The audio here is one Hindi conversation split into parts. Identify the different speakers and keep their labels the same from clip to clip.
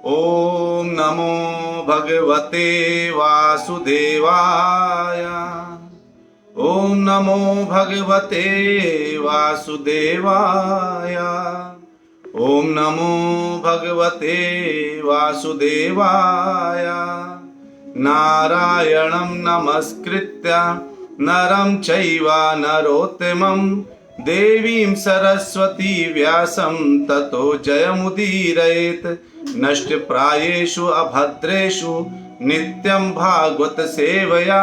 Speaker 1: ओम नमो भगवते वासुदेवाय। ओम नमो भगवते वासुदेवाय। ओम नमो भगवते वासुदेवाय। नारायणं नमस्कृत्य नरं चैव नरोत्तमं देवीं सरस्वती व्यासं ततो जयमुदीरयेत्। नष्टप्रायेषु अभद्रेषु नित्यं भागवत सेवया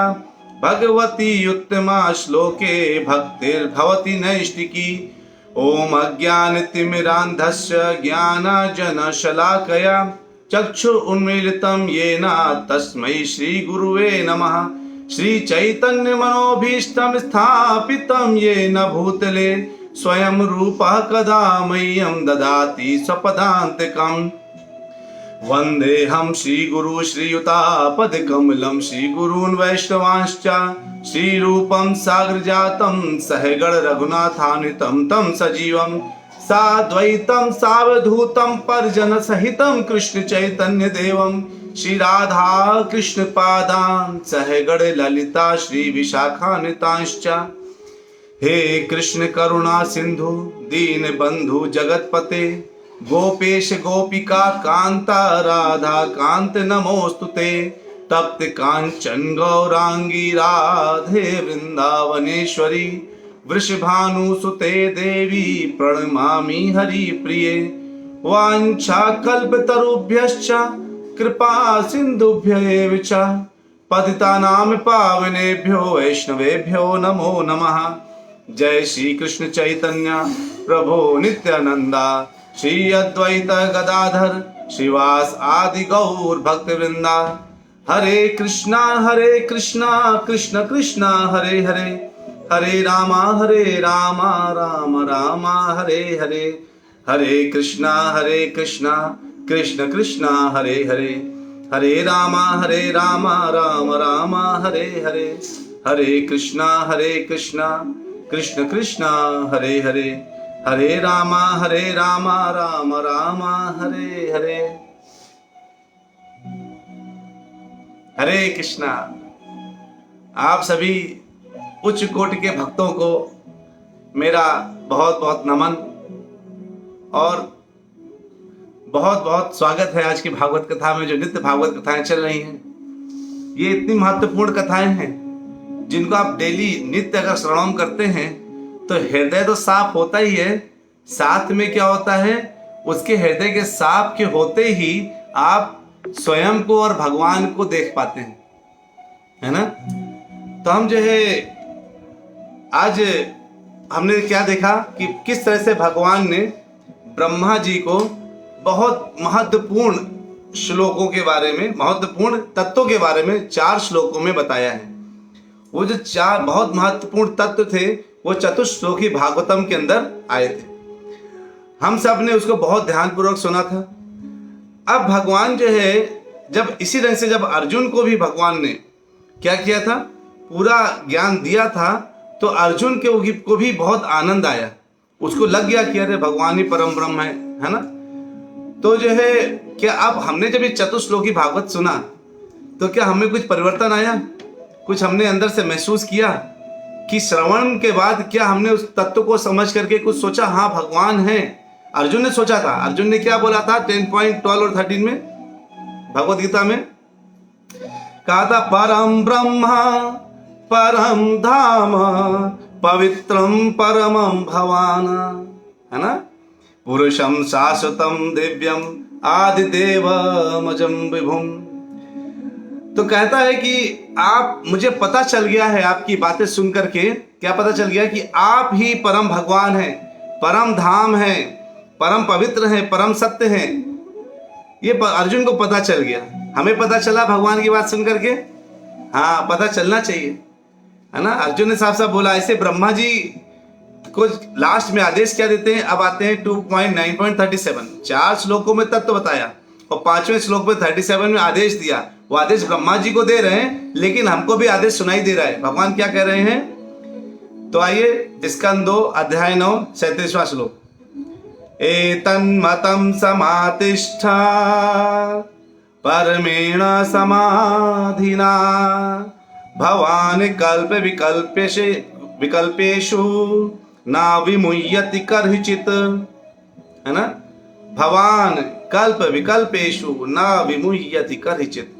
Speaker 1: भगवती उत्तमा श्लोके भक्तिर्भवति नैष्टिकी। ओम अज्ञानतिमिरान्धस्य ज्ञानाञ्जनशलाकया चक्षुरुन्मीलितं येन तस्मै श्रीगुरुवे नमः। श्रीचैतन्यमनोभीष्टं स्थापितं येन भूतले स्वयं रूपः कदा मह्यं ददाति स्वपदान्तिकम्। वन्देऽहं श्रीगुरु श्रीयुतापदकमलं श्रीगुरून् वैष्णवांश्च श्रीरूपं साग्रजातं सहगण रघुनाथान्वितं तं सजीवं साद्वैतं सावधूतं परिजनसहितं कृष्ण चैतन्य देवं श्रीराधा कृष्ण पादान् सहगण ललिता श्री विशाखान्वितांश्च। हे कृष्ण करुणा सिंधु दीन बंधु जगतपते गोपेश गोपिका कांता राधा कांत नमोस्तुते। तप्त कांचन गौरांगी राधे वृंदावनेश्वरी वृषभानुसुते देवी प्रणमामि हरिप्रिये। वाञ्छाकल्पतरुभ्यश्च कृपा सिन्धुभ्यैव च पतितानां पावनेभ्यो वैष्णवेभ्यो नमो नमः। जय श्री कृष्ण चैतन्य प्रभो नित्यानंदा श्री अद्वैत गदाधर श्रीवास आदि गौर भक्त वृंदा। हरे कृष्णा कृष्ण कृष्णा हरे हरे हरे रामा राम राम हरे हरे। हरे कृष्णा कृष्ण कृष्णा हरे हरे हरे रामा राम राम हरे हरे। हरे कृष्णा कृष्ण कृष्णा हरे हरे हरे रामा राम राम हरे हरे। हरे कृष्णा। आप सभी उच्च कोटि के भक्तों को मेरा बहुत बहुत नमन और बहुत बहुत स्वागत है आज की भागवत कथा में। जो नित्य भागवत कथाएं चल रही हैं, ये इतनी महत्वपूर्ण कथाएं हैं जिनको आप डेली नित्य अगर श्रवण करते हैं तो हृदय तो साफ होता ही है, साथ में क्या होता है, उसके हृदय के साफ के होते ही आप स्वयं को और भगवान को देख पाते हैं, है ना। तो हम जो है आज हमने क्या देखा कि किस तरह से भगवान ने ब्रह्मा जी को बहुत महत्वपूर्ण श्लोकों के बारे में, महत्वपूर्ण तत्वों के बारे में 4 श्लोकों में बताया है। वो जो 4 बहुत महत्वपूर्ण तत्व थे वो चतुश्लोकी भागवतम के अंदर आए थे। हम सब ने उसको बहुत ध्यानपूर्वक सुना था। अब भगवान जो है जब इसी ढंग से जब अर्जुन को भी भगवान ने क्या किया था, पूरा ज्ञान दिया था, तो अर्जुन को भी बहुत आनंद आया। उसको लग गया कि अरे भगवान ही परम ब्रह्म है ना। तो जो है क्या अब हमने जब ये चतुश्लोकी भागवत सुना तो क्या हमें कुछ परिवर्तन आया, कुछ हमने अंदर से महसूस किया कि श्रवण के बाद क्या हमने उस तत्व को समझ करके कुछ सोचा, हाँ भगवान है। अर्जुन ने सोचा था, अर्जुन ने क्या बोला था 10.12 और 13 में भगवत गीता में कहा था, परम ब्रह्मा परम धाम पवित्रम परमं भवान, है ना, पुरुषम शाश्वतम दिव्यम आदिदेवमजं विभुम। तो कहता है कि आप, मुझे पता चल गया है आपकी बातें सुन करके, क्या पता चल गया कि आप ही परम भगवान हैं, परम धाम हैं, परम पवित्र हैं, परम सत्य हैं। ये अर्जुन को पता चल गया। हमें पता चला भगवान की बात सुन करके, हाँ पता चलना चाहिए, है ना। अर्जुन ने साफ साफ बोला। ऐसे ब्रह्मा जी को लास्ट में आदेश क्या देते हैं, अब आते हैं 2.9.37, 4 श्लोकों में तत्व बताया और 5वें श्लोक में 37 में आदेश दिया। वो आदेश ब्रह्मा जी को दे रहे हैं, लेकिन हमको भी आदेश सुनाई दे रहा है। भगवान क्या कह रहे हैं, तो आइए स्कंद 2 अध्याय 9 37वां श्लोक। एतन्मतं समातिष्ठ परमेण समाधिना भवान् कल्प विकल्पेषु न विमुह्यति कर्हिचित्, है ना। भवान कल्प विकल्पेषु न विमुह्यति कर्हिचित्।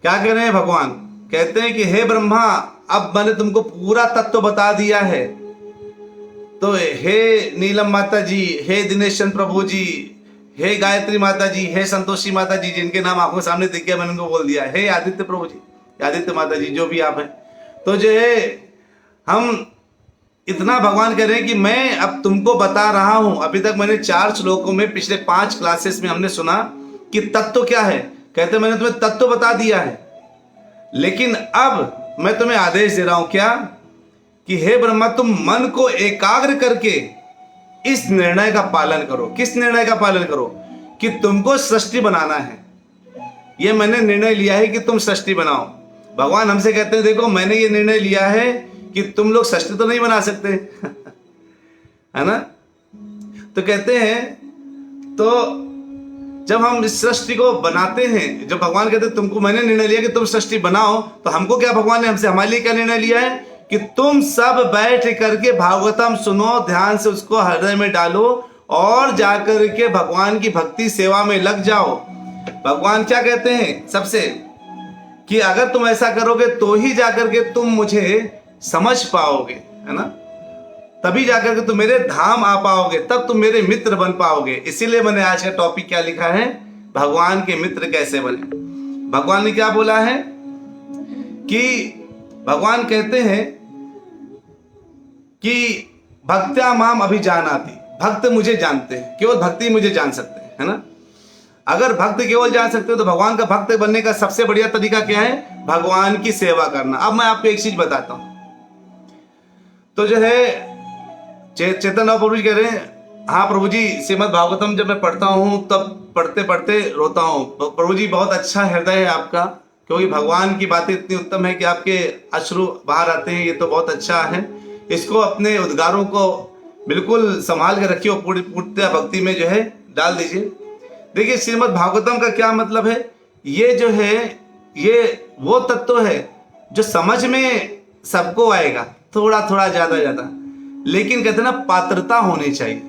Speaker 1: क्या कह रहे हैं भगवान? कहते हैं कि हे ब्रह्मा, अब मैंने तुमको पूरा तत्व बता दिया है, तो हे नीलम माता जी, हे दिनेश चंद्र प्रभु जी, हे गायत्री माता जी, हे संतोषी माता जी, जिनके नाम आपको सामने दिख गया, मैंने उनको बोल दिया, हे आदित्य प्रभु जी, आदित्य माता जी, जो भी आप हैं, तो जो है हम इतना भगवान कह रहे हैं कि मैं अब तुमको बता रहा हूं। अभी तक मैंने 4 श्लोकों में, पिछले 5 क्लासेस में हमने सुना कि तत्व क्या है। कहते मैंने तुम्हें तत्व बता दिया है, लेकिन अब मैं तुम्हें आदेश दे रहा हूं क्या, कि हे ब्रह्मा, तुम मन को एकाग्र करके इस निर्णय का पालन करो। किस निर्णय का पालन करो? कि तुमको सृष्टि बनाना है। यह मैंने निर्णय लिया है कि तुम सृष्टि बनाओ। भगवान हमसे कहते हैं देखो, मैंने ये निर्णय लिया है कि तुम लोग सृष्टि तो नहीं बना सकते है ना। तो कहते हैं, तो जब हम इस सृष्टि को बनाते हैं, जब भगवान कहते हैं तुमको मैंने निर्णय लिया कि तुम सृष्टि बनाओ, तो हमको क्या भगवान ने हमसे हमारे लिए क्या निर्णय लिया है कि तुम सब बैठ करके भागवतम सुनो, ध्यान से उसको हृदय में डालो और जाकर के भगवान की भक्ति सेवा में लग जाओ। भगवान क्या कहते हैं सबसे, कि अगर तुम ऐसा करोगे तो ही जाकर के तुम मुझे समझ पाओगे, है ना। तभी जाकर के तुम मेरे धाम आ पाओगे, तब तुम मेरे मित्र बन पाओगे। इसीलिए मैंने आज का टॉपिक क्या लिखा है, भगवान के मित्र कैसे बने। भगवान ने क्या बोला है कि भगवान कहते हैं कि भक्त्या माम अभिजानाति, भक्त मुझे जानते हैं, केवल भक्ति मुझे जान सकते हैं, है ना। अगर भक्त केवल जान सकते हो तो भगवान का भक्त बनने का सबसे बढ़िया तरीका क्या है, भगवान की सेवा करना। अब मैं आपको एक चीज बताता हूं। तो जो है चेतन प्रभु जी कह रहे हैं, हाँ प्रभु जी, श्रीमद् भागवतम जब मैं पढ़ता हूँ तब पढ़ते पढ़ते रोता हूँ। तो प्रभु जी बहुत अच्छा हृदय है आपका, क्योंकि भगवान की बातें इतनी उत्तम है कि आपके अश्रु बाहर आते हैं, ये तो बहुत अच्छा है। इसको अपने उद्गारों को बिल्कुल संभाल के रखिए और पूरी पूर्णतः भक्ति में जो है डाल दीजिए। देखिए श्रीमद् भागवतम का क्या मतलब है, ये जो है ये वो तत्व है जो समझ में सबको आएगा, थोड़ा थोड़ा ज्यादा ज्यादा, लेकिन कहते ना पात्रता होनी चाहिए।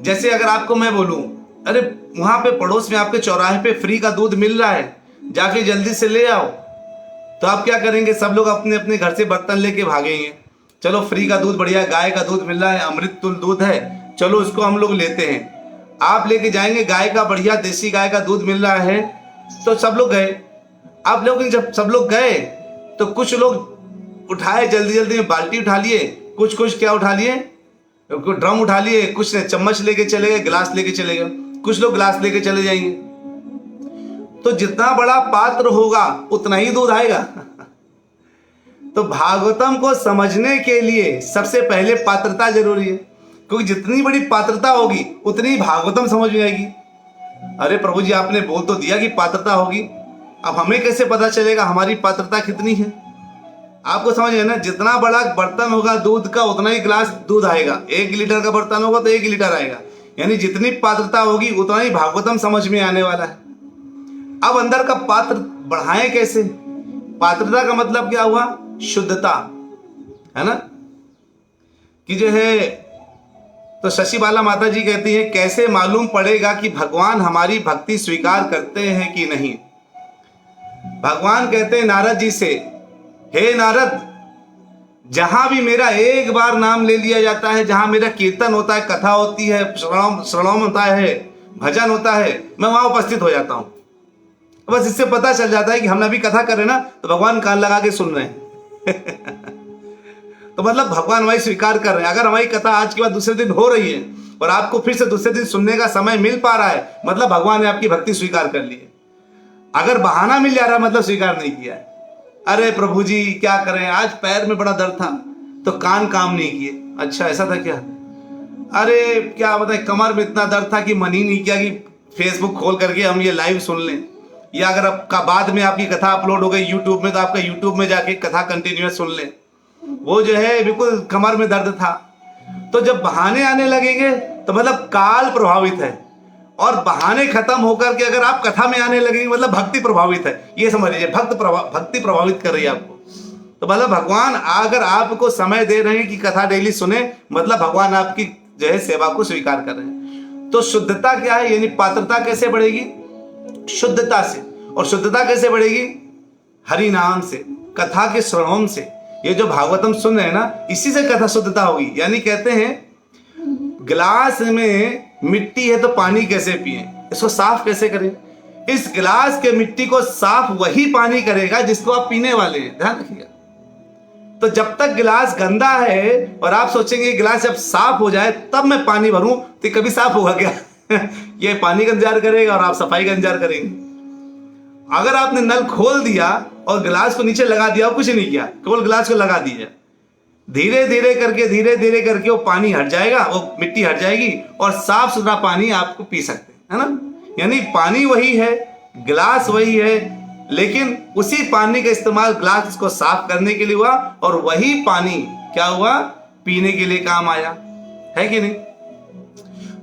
Speaker 1: जैसे अगर आपको मैं बोलूं, अरे वहां पे पड़ोस में आपके चौराहे पे फ्री का दूध मिल रहा है, जाके जल्दी से ले आओ, तो आप क्या करेंगे, सब लोग अपने अपने घर से बर्तन लेके भागेंगे। चलो फ्री का दूध बढ़िया, गाय का दूध मिल रहा है, अमृत तुल्य दूध है, चलो उसको हम लोग लेते हैं। आप लेके जाएंगे, गाय का बढ़िया देसी गाय का दूध मिल रहा है, तो सब लोग गए। आप लोग जब सब लोग गए तो कुछ लोग उठाए जल्दी जल्दी में, बाल्टी उठा लिए, कुछ कुछ क्या उठा लिए, ड्रम उठा लिए, कुछ ने चम्मच लेके चले गए, गिलास लेके चले गए, कुछ लोग गिलास लेके चले जाएंगे। तो जितना बड़ा पात्र होगा उतना ही दूध आएगा। तो भागवतम को समझने के लिए सबसे पहले पात्रता जरूरी है, क्योंकि जितनी बड़ी पात्रता होगी उतनी भागवतम समझ में आएगी। अरे प्रभु जी आपने बोल तो दिया कि पात्रता होगी, अब हमें कैसे पता चलेगा हमारी पात्रता कितनी है। आपको समझ है ना, जितना बड़ा बर्तन होगा दूध का उतना ही गिलास दूध आएगा। 1 लीटर का बर्तन होगा तो 1 लीटर आएगा, यानी जितनी पात्रता होगी उतना ही भागवतम समझ में आने वाला है। अब अंदर का पात्र बढ़ाएं कैसे? पात्रता का मतलब क्या हुआ, शुद्धता, है ना। कि जो है, तो शशि बाला माता जी कहती है, कैसे मालूम पड़ेगा कि भगवान हमारी भक्ति स्वीकार करते हैं कि नहीं। भगवान कहते हैं नारद जी से, हे नारद, जहां भी मेरा एक बार नाम ले लिया जाता है, जहां मेरा कीर्तन होता है, कथा होती है, श्रवण होता है, भजन होता है, मैं वहां उपस्थित हो जाता हूं। बस इससे पता चल जाता है कि हम अभी कथा कर रहे हैं ना, तो भगवान कान लगा के सुन रहे हैं। तो मतलब भगवान हमारी स्वीकार कर रहे हैं। अगर हमारी कथा आज के बाद दूसरे दिन हो रही है और आपको फिर से दूसरे दिन सुनने का समय मिल पा रहा है, मतलब भगवान ने आपकी भक्ति स्वीकार कर ली है। अगर बहाना मिल जा रहा है, मतलब स्वीकार नहीं किया है। अरे प्रभु जी क्या करें, आज पैर में बड़ा दर्द था तो कान काम नहीं किए। अच्छा ऐसा था क्या? अरे क्या बताए, कमर में इतना दर्द था कि मन ही नहीं किया कि फेसबुक खोल करके हम ये लाइव सुन लें। या अगर आपका बाद में आपकी कथा अपलोड हो गई यूट्यूब में, तो आपका यूट्यूब में जाके कथा कंटिन्यूअस सुन लें। वो जो है बिल्कुल कमर में दर्द था। तो जब बहाने आने लगेंगे तो मतलब काल प्रभावित है, और बहाने खत्म होकर के अगर आप कथा में आने लगेंगे मतलब भक्ति प्रभावित है, ये समझ लीजिए। भक्ति प्रभावित कर रही है आपको। तो मतलब भगवान अगर आपको समय दे रहे हैं कि कथा डेली सुने, मतलब भगवान आपकी जो है सेवा को स्वीकार कर रहे हैं। तो शुद्धता क्या है, यानी पात्रता कैसे बढ़ेगी? शुद्धता से। और शुद्धता कैसे बढ़ेगी? हरि नाम से, कथा के श्रवण से। ये जो भागवतम सुन रहे हैं ना, इसी से कथा शुद्धता होगी। यानी कहते हैं गिलास में मिट्टी है तो पानी कैसे पिए, इसको साफ कैसे करें? इस गिलास के मिट्टी को साफ वही पानी करेगा जिसको आप पीने वाले हैं, ध्यान रखिएगा। तो जब तक गिलास गंदा है और आप सोचेंगे गिलास जब साफ हो जाए तब मैं पानी भरूं, तो कभी साफ होगा क्या? ये पानी का इंतजार करेगा और आप सफाई का इंतजार करेंगे। अगर आपने नल खोल दिया और गिलास को नीचे लगा दिया, कुछ नहीं किया, केवल गिलास को लगा दीजिए, धीरे धीरे करके वो पानी हट जाएगा, वो मिट्टी हट जाएगी और साफ सुथरा पानी आपको पी सकते हैं, है ना। यानी पानी वही है, गिलास वही है, लेकिन उसी पानी का इस्तेमाल गिलास को साफ करने के लिए हुआ और वही पानी क्या हुआ? पीने के लिए काम आया, है कि नहीं?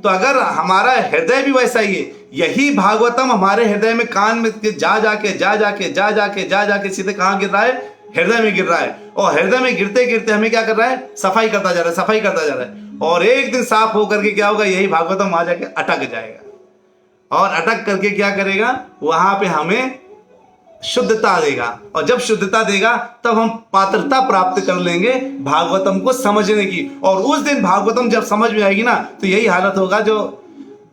Speaker 1: तो अगर हमारा हृदय भी वैसा ही है, यही भागवतम हमारे हृदय में कान में जा जाके सीधे कहां गिर रहा है? हृदय में गिर रहा है। और हृदय में गिरते गिरते हमें क्या कर रहा है? सफाई करता जा रहा है। और एक दिन साफ होकर के क्या होगा? यही भागवतम वहां जाके अटक जाएगा, और अटक करके क्या करेगा? वहां पे हमें शुद्धता देगा, और जब शुद्धता देगा तब हम पात्रता प्राप्त कर लेंगे भागवतम को समझने की। और उस दिन भागवतम जब समझ में आएगी ना, तो यही हालत होगा जो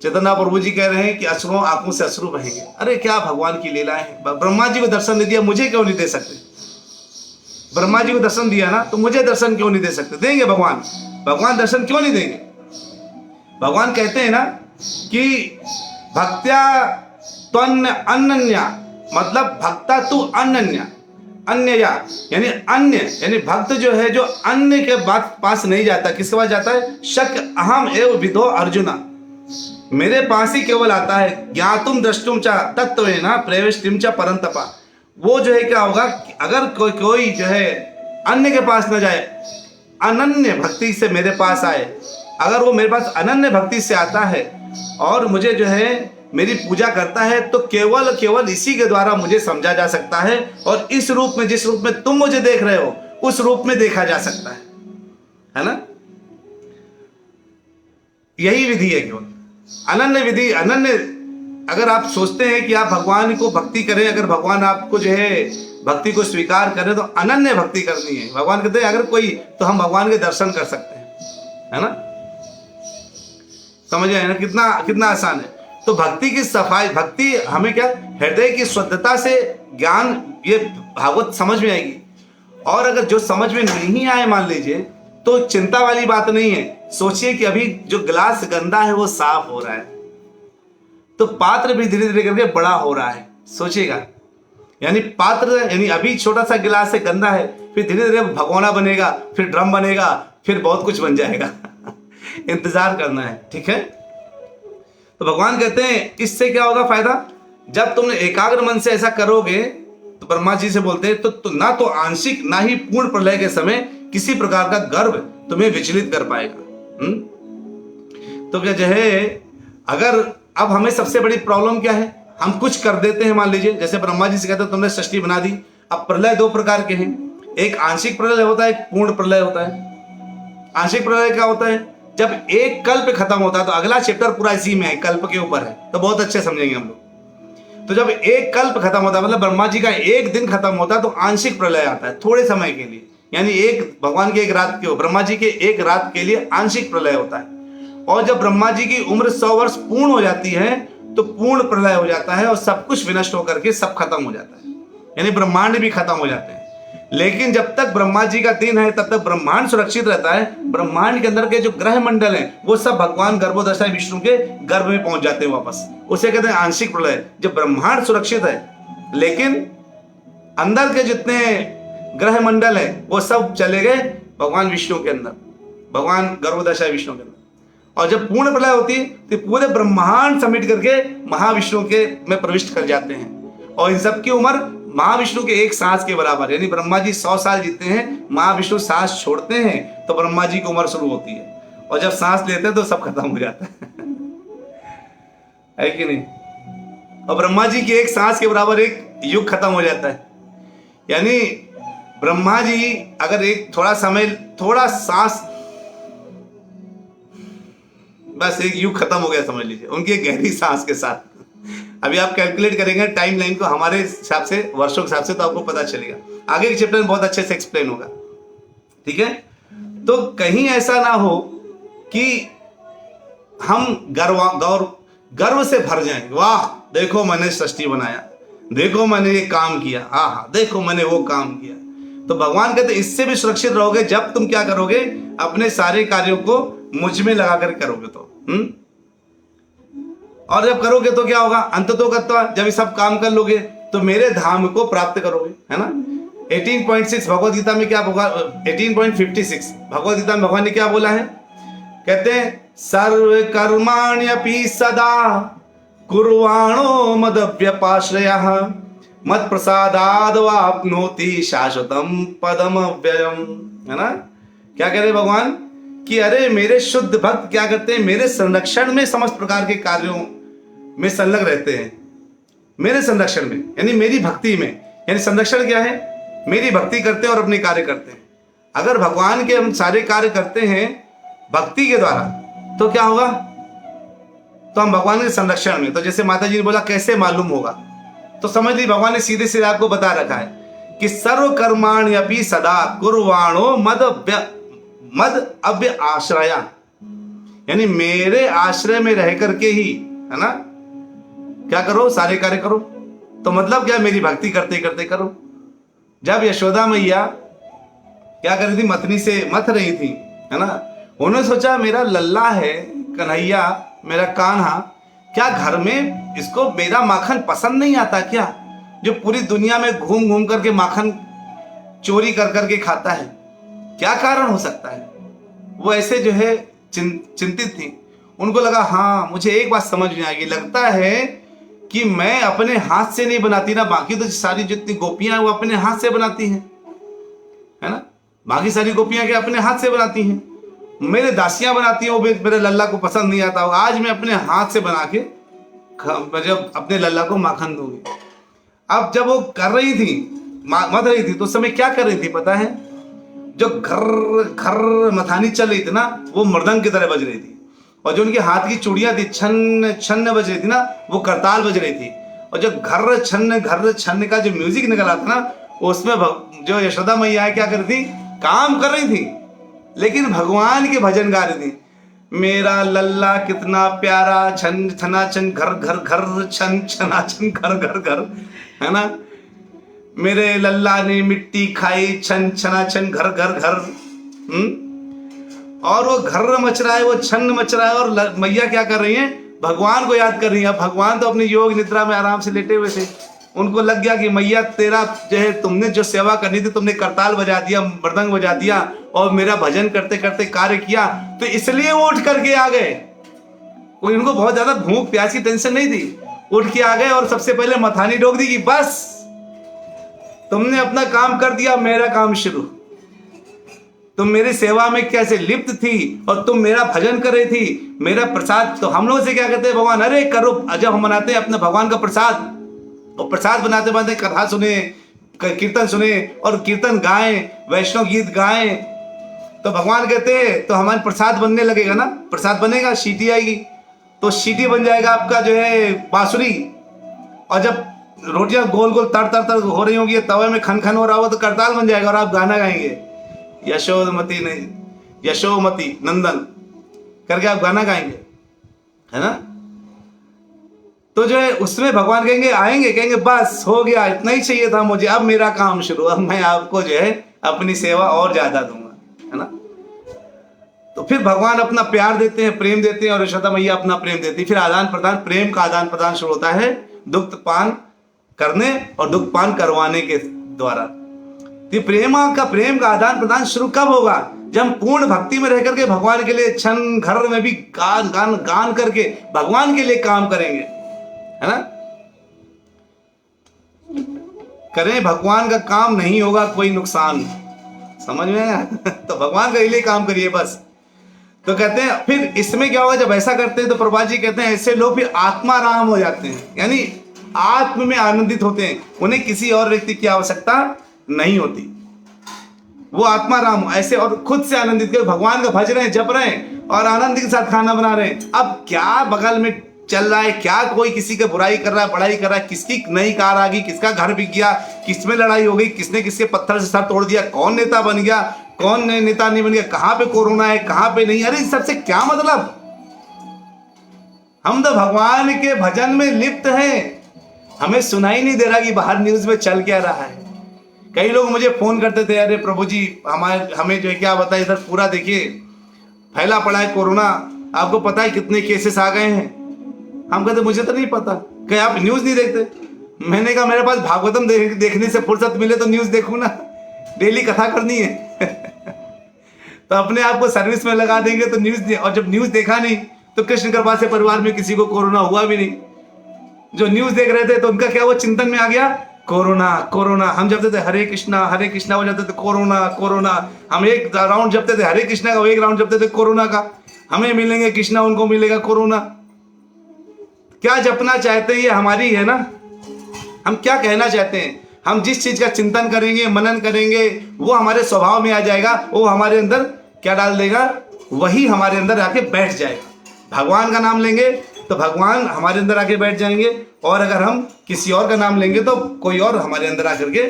Speaker 1: चैतन्य प्रभु जी कह रहे हैं कि अश्रुओं आंखों से अश्रु बहेंगे। अरे क्या भगवान की लीला है! ब्रह्मा जी को दर्शन दे दिया, मुझे क्यों नहीं दे सकते? ब्रह्मा जी को दर्शन दिया ना, तो मुझे दर्शन क्यों नहीं दे सकते? देंगे भगवान। भगवान दर्शन क्यों नहीं देंगे? भगवान कहते हैं ना कि भक्त्या त्वन्य अनन्या, मतलब भक्ता तू अनन्या, अन्यया यानी अन्य, यानी भक्त जो है जो अन्य के पास नहीं जाता। किसके पास जाता है? शक अहम एव विदो अर्जुना, मेरे पास ही केवल आता है। ज्ञातुम द्रष्टुम च तत्त्वेन प्रवेष्टिम च परंतपा। वो जो है क्या होगा? अगर कोई जो है अन्य के पास न जाए, अनन्य भक्ति से मेरे पास आए, अगर वो मेरे पास अनन्य भक्ति से आता है और मुझे जो है मेरी पूजा करता है, तो केवल इसी के द्वारा मुझे समझा जा सकता है, और इस रूप में, जिस रूप में तुम मुझे देख रहे हो, उस रूप में देखा जा सकता है ना। यही विधि है केवल अनन्य विधि। अनन्य, अगर आप सोचते हैं कि आप भगवान को भक्ति करें, अगर भगवान आपको जो है भक्ति को स्वीकार करें, तो अनन्य भक्ति करनी है। भगवान कहते हैं अगर कोई, तो हम भगवान के दर्शन कर सकते हैं, है ना। समझ आए ना? कितना आसान है। तो भक्ति की सफाई, भक्ति हमें क्या? हृदय की शुद्धता से ज्ञान, ये भागवत समझ में आएगी। और अगर जो समझ में नहीं आए, मान लीजिए, तो चिंता वाली बात नहीं है। सोचिए कि अभी जो गिलास गंदा है वो साफ हो रहा है, तो पात्र भी धीरे धीरे करके बड़ा हो रहा है। सोचिएगा, यानी पात्र, यानी अभी छोटा सा गिलास है, गंदा है, फिर धीरे धीरे भगोना बनेगा, फिर ड्रम बनेगा, फिर बहुत कुछ बन जाएगा। इंतजार करना है, ठीक है। तो भगवान कहते हैं इससे क्या होगा फायदा? जब तुमने एकाग्र मन से ऐसा करोगे, तो ब्रह्मा जी से बोलते हैं, तो ना तो आंशिक ना ही पूर्ण प्रलय के समय किसी प्रकार का गर्व तुम्हें विचलित कर पाएगा। तो क्या जो है, अगर अब हमें सबसे बड़ी प्रॉब्लम क्या है? हम कुछ कर देते हैं, मान लीजिए जैसे ब्रह्मा जी से कहते हैं तुमने सृष्टि बना दी। अब प्रलय दो प्रकार के हैं, एक आंशिक प्रलय होता है, एक पूर्ण प्रलय होता है। आंशिक प्रलय क्या होता है? जब एक कल्प खत्म होता है, तो अगला चैप्टर पूरा इसी में है, कल्प के ऊपर है, तो बहुत अच्छे समझेंगे हम लोग। तो जब एक कल्प खत्म होता है, मतलब ब्रह्मा जी का एक दिन खत्म होता है, तो आंशिक प्रलय आता है, थोड़े समय के लिए, यानी एक भगवान की एक रात के, ब्रह्मा जी के एक रात के लिए आंशिक प्रलय होता है। और जब ब्रह्मा जी की उम्र 100 वर्ष पूर्ण हो जाती है, तो पूर्ण प्रलय हो जाता है और सब कुछ विनष्ट होकर के सब खत्म हो जाता है, यानी ब्रह्मांड भी खत्म हो जाते हैं। लेकिन जब तक ब्रह्मा जी का दिन है, तब तक ब्रह्मांड सुरक्षित रहता है। ब्रह्मांड के अंदर के जो ग्रह मंडल हैं, वो सब भगवान गर्भोदशा विष्णु के गर्भ में पहुंच जाते हैं वापस। उसे कहते हैं आंशिक प्रलय। जब ब्रह्मांड सुरक्षित है, लेकिन अंदर के जितने ग्रह मंडल है वो सब चले गए भगवान विष्णु के अंदर, भगवान गर्भोदशा विष्णु के अंदर। और जब पूर्ण प्रलय होती है, तो पूरे ब्रह्मांड समेट करके महाविष्णु के में प्रविष्ट कर जाते हैं। और इन सब की उम्र महाविष्णु के एक सांस के बराबर, यानी ब्रह्मा जी 100 साल जीते हैं, महाविष्णु सांस छोड़ते हैं तो ब्रह्मा जी की उम्र शुरू होती है। और जब सांस लेते हैं तो सब खत्म हो जाता है कि नहीं? और ब्रह्मा जी की एक सांस के बराबर एक युग खत्म हो जाता है। यानी ब्रह्मा जी अगर एक थोड़ा सांस, बस एक युग खत्म हो गया समझ लीजिए, उनकी एक गहरी सांस के साथ। अभी आप कैलकुलेट करेंगे टाइम लाइन को हमारे हिसाब से, वर्षों के हिसाब से, तो आपको पता चलेगा। आगे के चैप्टर में बहुत अच्छे से एक्सप्लेन होगा, ठीक है? तो कहीं ऐसा ना हो कि हम गर्व से भर जाएं, वाह देखो मैंने सृष्टि बनाया, देखो मैंने ये काम किया, हाँ देखो मैंने वो काम किया। तो भगवान कहते इससे भी सुरक्षित रहोगे जब तुम क्या करोगे, अपने सारे कार्यों को मुझ में लगा कर करोगे तो। और जब करोगे तो क्या होगा, अंततोगत्वा जब ये सब काम कर लोगे तो मेरे धाम को प्राप्त करोगे, है ना? 18.6 भगवद गीता में क्या होगा, 18.56 भगवद गीता में भगवान ने क्या बोला है? कहते हैं सर्व कर्माण्यपि सदा कुर्वाणो मदव्यपाश्रयः मत प्रसादाद वाप्नोति शाश्वतम पदम अव्ययम, है ना? क्या कह रहे भगवान कि अरे मेरे शुद्ध भक्त क्या करते हैं, मेरे संरक्षण में समस्त प्रकार के कार्यों में संलग्न रहते हैं, मेरे संरक्षण में, यानी मेरी भक्ति में। यानी संरक्षण क्या है, मेरी भक्ति करते हैं और अपने कार्य करते हैं। अगर भगवान के हम सारे कार्य करते हैं भक्ति के द्वारा तो क्या होगा, तो हम भगवान के संरक्षण में। तो जैसे माता जी ने बोला कैसे मालूम होगा, तो समझ ली भगवान ने सीधे सीधे आपको बता रखा है कि सर्व कर्माण्यपि सदा कुर्वाणो मद अव्य आश्रया, यानी मेरे आश्रय में रह करके ही, है ना, क्या करो, सारे कार्य करो। तो मतलब क्या, मेरी भक्ति करते करते करो। जब यशोदा मैया क्या कर रही थी, मथनी से मथ रही थी, है ना, उन्होंने सोचा मेरा लल्ला है कन्हैया, मेरा कान्हा, क्या घर में इसको मेरा माखन पसंद नहीं आता क्या, जो पूरी दुनिया में घूम घूम करके माखन चोरी कर करके खाता है, क्या कारण हो सकता है? वो ऐसे जो है चिंतित थी। उनको लगा हाँ मुझे एक बात समझ में आ गई, लगता है कि मैं अपने हाथ से नहीं बनाती ना, बाकी तो सारी जितनी गोपियां वो अपने हाथ से बनाती हैं, है ना, बाकी सारी गोपियां क्या अपने हाथ से बनाती हैं, मेरे दासियां बनाती हैं, वो मेरे लल्ला को पसंद नहीं आता, आज मैं अपने हाथ से बना के जब अपने लल्ला को माखन दूंगी। अब जब वो कर रही थी, मथ रही थी, तो उस समय क्या कर रही थी पता है, जो घर घर मथानी चल रही थी ना, वो मृदंग की तरह बज रही थी, और जो उनके हाथ की चूड़ियां थी छन्न छन्न बज रही थी ना, वो करताल बज रही थी। और जो घर छन्न का जो म्यूजिक निकल रहा था ना, उसमें जो यशोदा मैया है क्या कर रही थी, काम कर रही थी, लेकिन भगवान के भजन गा रही थी। मेरा लल्ला कितना प्यारा, छन छना छन घर घर घर छन छना छन घर घर घर, है ना, मेरे लल्ला ने मिट्टी खाई छन छना छन घर घर घर। और वो घर मच रहा है, वो छन्न मच रहा है, और मैया क्या कर रही हैं, भगवान को याद कर रही हैं। भगवान तो अपनी योग निद्रा में आराम से लेटे हुए थे, उनको लग गया कि मैया तेरा जो है, तुमने जो सेवा करनी थी, तुमने करताल बजा दिया, मृदंग बजा दिया, और मेरा भजन करते करते कार्य किया, तो इसलिए वो उठ करके आ गए। कोई उनको बहुत ज्यादा भूख प्यास की टेंशन नहीं थी, उठ के आ गए और सबसे पहले मथानी ठोक दी कि बस तुमने अपना काम कर दिया, मेरा काम शुरू। तुम मेरी सेवा में कैसे लिप्त थी और तुम मेरा भजन कर रही थी, मेरा प्रसाद। तो हम लोग से क्या कहते हैं भगवान, अरे करो, जब हम बनाते हैं अपने भगवान का प्रसाद, और प्रसाद बनाते बनाते कथा सुने, कीर्तन सुने, और कीर्तन गाएं, वैष्णव गीत गाएं, तो भगवान कहते हैं तो हमारा प्रसाद बनने लगेगा ना, प्रसाद बनेगा, सीटी आएगी, तो सीटी बन जाएगा आपका जो है बांसुरी। और जब रोटियां गोल गोल तर तर तर हो रही होगी, तवे में खन खन हो रहा होगा, तो करताल बन जाएगा और आप गाना गाएंगे, यशोमती नहीं, यशोमती नंदन करके आप गाना गाएंगे, है ना। तो जो है उसमें भगवान कहेंगे, आएंगे, कहेंगे बस हो गया, इतना ही चाहिए था मुझे, अब मेरा काम शुरू, अब मैं आपको जो है अपनी सेवा और ज्यादा दूंगा, है ना। तो फिर भगवान अपना प्यार देते हैं, प्रेम देते हैं, और यशोदा मैया अपना प्रेम देती है। फिर आदान प्रदान, प्रेम का आदान प्रदान शुरू होता है दुग्ध पान करने और दुग्ध पान करवाने के द्वारा। तो प्रेम का आदान प्रदान शुरू कब होगा, जब हम पूर्ण भक्ति में रह करके भगवान के लिए क्षण घर में भी गान करके भगवान के लिए काम करेंगे, है ना। करें भगवान का काम, नहीं होगा कोई नुकसान, समझ में आया? तो भगवान के लिए काम करिए बस। तो कहते हैं फिर इसमें क्या होगा, जब ऐसा करते हैं तो प्रभा जी कहते हैं ऐसे लोग फिर आत्माराम हो जाते हैं, यानी आत्म में आनंदित होते हैं, उन्हें किसी और व्यक्ति की आवश्यकता नहीं होती, वो आत्माराम ऐसे और खुद से आनंदित कर भगवान का भज रहे हैं, जप रहे हैं और आनंद के साथ खाना बना रहे हैं। अब क्या बगल में चल रहा है, क्या कोई किसी की बुराई कर रहा है, बड़ाई कर रहा है, किसकी नई कार आ गई, किसका घर बिक गया, किसमें लड़ाई हो गई, किसने किसके पत्थर से सर तोड़ दिया, कौन नेता बन गया, कौन नेता नहीं बन गया, कहां पे कोरोना है, कहां पे नहीं, अरे इस सबसे क्या मतलब। हम तो भगवान के भजन में लिप्त हैं, हमें सुनाई नहीं दे रहा कि बाहर न्यूज में चल क्या रहा है। कई लोग मुझे फोन करते थे, अरे प्रभु जी हमें जो है क्या बताए, इधर पूरा देखिए फैला पड़ा है कोरोना, आपको पता है कितने केसेस आ गए हैं। हम कहते मुझे तो नहीं पता। क्या आप न्यूज नहीं देखते? मैंने कहा मेरे पास भागवतम देखने से फुर्सत मिले तो न्यूज देखूं ना, डेली कथा करनी है। तो अपने आप को सर्विस में लगा देंगे तो न्यूज, और जब न्यूज देखा नहीं तो कृष्ण कृपा से परिवार में किसी को कोरोना हुआ भी नहीं। जो न्यूज देख रहे थे तो उनका क्या वो चिंतन में आ गया, कोरोना कोरोना। हम जपते थे हरे कृष्णा हो जाते थे कोरोना कोरोना। हम एक राउंड जपते थे हरे कृष्णा का, एक राउंड जपते थे कोरोना का। हमें मिलेंगे कृष्णा, उनको मिलेगा कोरोना। क्या जपना चाहते हैं ये हमारी है ना, हम क्या कहना चाहते हैं, हम जिस चीज का चिंतन करेंगे, मनन करेंगे, वो हमारे स्वभाव में आ जाएगा, वो हमारे अंदर क्या डाल देगा, वही हमारे अंदर आके बैठ जाएगा। भगवान का नाम लेंगे तो भगवान हमारे अंदर आके बैठ जाएंगे, और अगर हम किसी और का नाम लेंगे तो कोई और हमारे अंदर आकर के